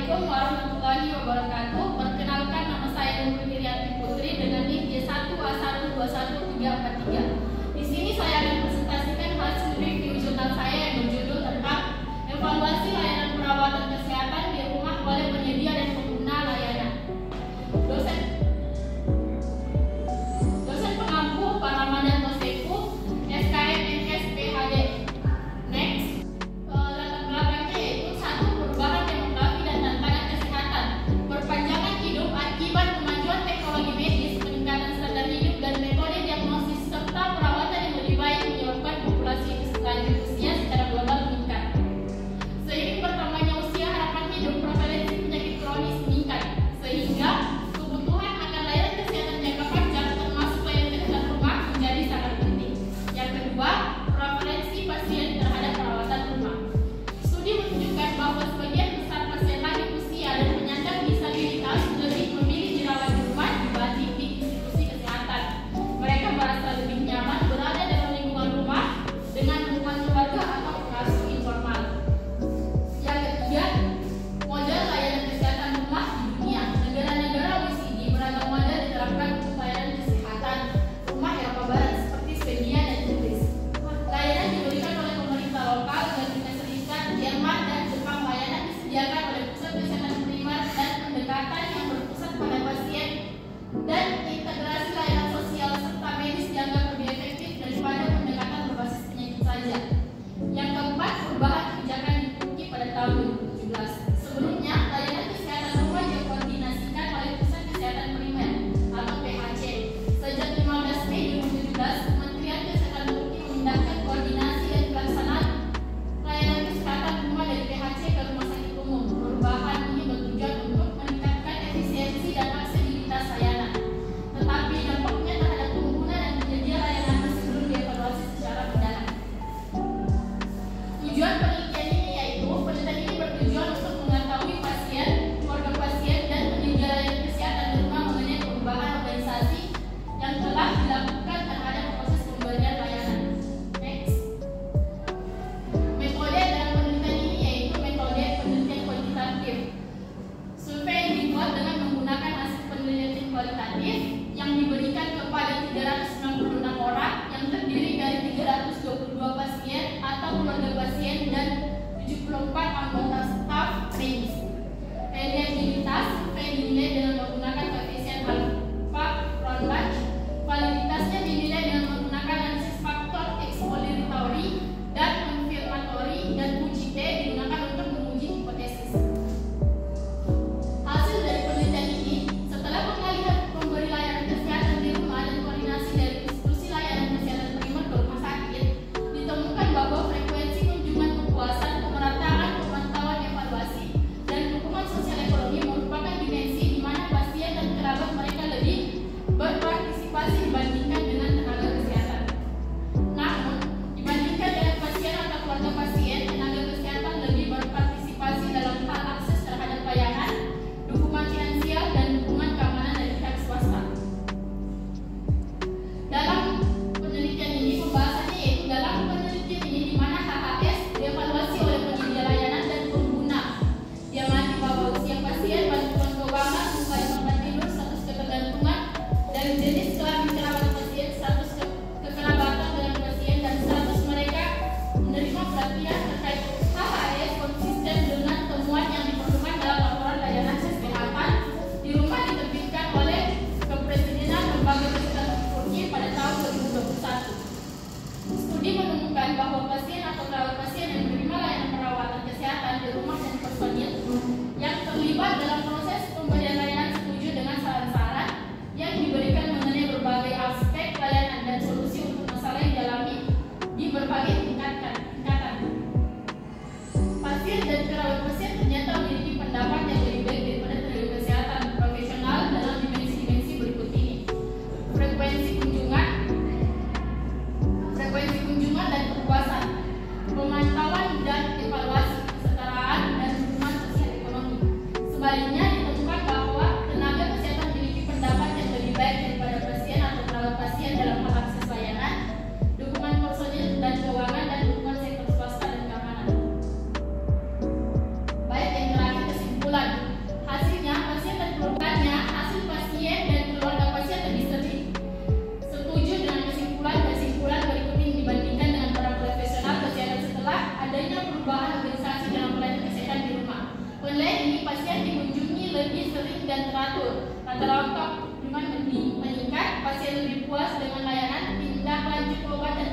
Assalamualaikum warahmatullahi wabarakatuh. Perkenalkan, nama saya Nurul Irianti Putri dengan NIM J1A121343. Di sini saya akan presentasikan hasil review jurnal saya yang berjudul tentang evaluasi layanan perawatan kesehatan di rumah oleh penyedia dan pengguna layanan. Dosen pengampu Pak Ramadan Toseku, SKM MS PhD. Next. Latar belakangnya yaitu satu, perubahan demografi dan tantangan kesehatan, perpanjangan hidup akibat kemajuan teknologi medis, peningkatan standar hidup dan metode diagnosis serta perawatan yang lebih baik menyebabkan populasi lanjut usia secara global meningkat. Seiring bertambahnya usia, harapan hidup, prevalensi penyakit kronis meningkat, sehingga kebutuhan akan layanan kesehatan jangka panjang termasuk layanan kesehatan rumah menjadi sangat penting. Yang kedua, prevalensi pasien terhadap perawatan rumah. Studi menunjukkan bahwa sebagian besar pasien lanjut usia dan penyandang disabilitas lebih memilih dirawat di rumah dibanding di institusi kesehatan. Mereka merasa lebih nyaman berada dalam lingkungan rumah dengan lingkungan keluarga atau pengasuh informal. Yang ketiga, model layanan kesehatan rumah di dunia. Negara-negara OECD beragam model diterapkan untuk layanan kesehatan rumah Eropa Barat seperti Swedia dan Inggris. Layanan diberikan oleh pemerintah lokal, Amerika Serikat, Jerman, dan Jepang. Layanan disediakan oleh pusat kesehatan primer dan pendekatan yang berpusat pada pasien dan integrasi layanan sosial serta medis dianggap lebih efektif daripada pendekatan berbasis penyakit saja. Yang keempat, perubahan kebijakan di Turki pada tahun 2017. Sebelumnya, layanan kesehatan rumah dikoordinasikan oleh Pusat Kesehatan Primer atau PHC. Sejak 15 Mei 2017, Kementerian Kesehatan Turki memindahkan koordinasi dan pelaksanaan layanan kesehatan rumah dari PHC ke rumah sakit umum. Perubahan ini bertujuan untuk meningkatkan efisiensi dan aksesibilitas layanan. Tetapi dampaknya terhadap pengguna dan penyedia layanan masih belum dievaluasi secara mendalam. Tujuan penelitian ini yaitu penelitian ini bertujuan untuk mengetahui pasien, keluarga pasien, dan penyedia layanan kesehatan di rumah mengenai perubahan organisasi yang telah dilakukan terhadap proses pemberian layanan. Next. Metode dalam penelitian ini yaitu metode penelitian kuantitatif. Survei yang dibuat dengan menggunakan hasil penelitian kualitatif yang diberikan kepada 396 orang yang terdiri dari 322 pasien atau keluarga pasien dan 74 anggota staf medis. Reliabilitas survei dinilai dengan menggunakan koefisien alpha Cronbach. Validitasnya dinilai dengan menggunakan analisis faktor exploratory dan confirmatory, dan uji T digunakan untuk menguji hipotesis. Hasil dari penelitian ini, setelah pengalihan pemberi layanan kesehatan di rumah dan koordinasi dari institusi layanan kesehatan primer ke rumah sakit, ditemukan bahwa frekuensi kunjungan kepuasan, pemerataan, pemantauan, evaluasi, dan dukungan sosial ekonomi merupakan dimensi di mana pasien dan kerabat mereka lebih berpartisipasi dibandingkan dengan tenaga kesehatan. Namun, dibandingkan dengan pasien atau keluarga pasien, tenaga kesehatan lebih berpartisipasi dalam hal akses terhadap layanan, dukungan finansial, dan dukungan keamanan dari pihak swasta. Dalam penelitian ini, pembahasannya yaitu dalam penelitian ini di mana HHS dievaluasi oleh penyedia layanan dan pengguna. Diamati bahwa usia pasien, bantuan keuangan, bukan tempat tidur, status ketergantungan, dan jenis kelamin kerabat pasien, status kekerabatan dengan pasien, dan status mereka menerima pelatihan terkait HHS konsisten dengan temuan yang diperlukan dalam laporan layanan kesehatan di rumah diterbitkan oleh Kepresidenan Lembaga Kesehatan Turki pada tahun 2021. Studi menemukan bahwa pasien atau kerabat pasien yang menerima layanan perawatan kesehatan di rumah dan personil yang terlibat dalam proses pemberian layanan setuju dengan saran-saran yang diberikan mengenai berbagai aspek layanan dan solusi untuk masalah yang dialami di berbagai tingkatan. Pasien dan kerabat pasien ternyata memiliki pendapat yang lebih baik daripada tenaga kesehatan profesional dalam dimensi-dimensi berikut ini: frekuensi kunjungan dan kepuasan, pemantauan dan evaluasi, kesetaraan, dan dukungan sosial ekonomi. Sebaliknya, lebih sering dan teratur. Rata-rata kunjungan meningkat, pasien lebih puas dengan layanan, tindak lanjut obat dan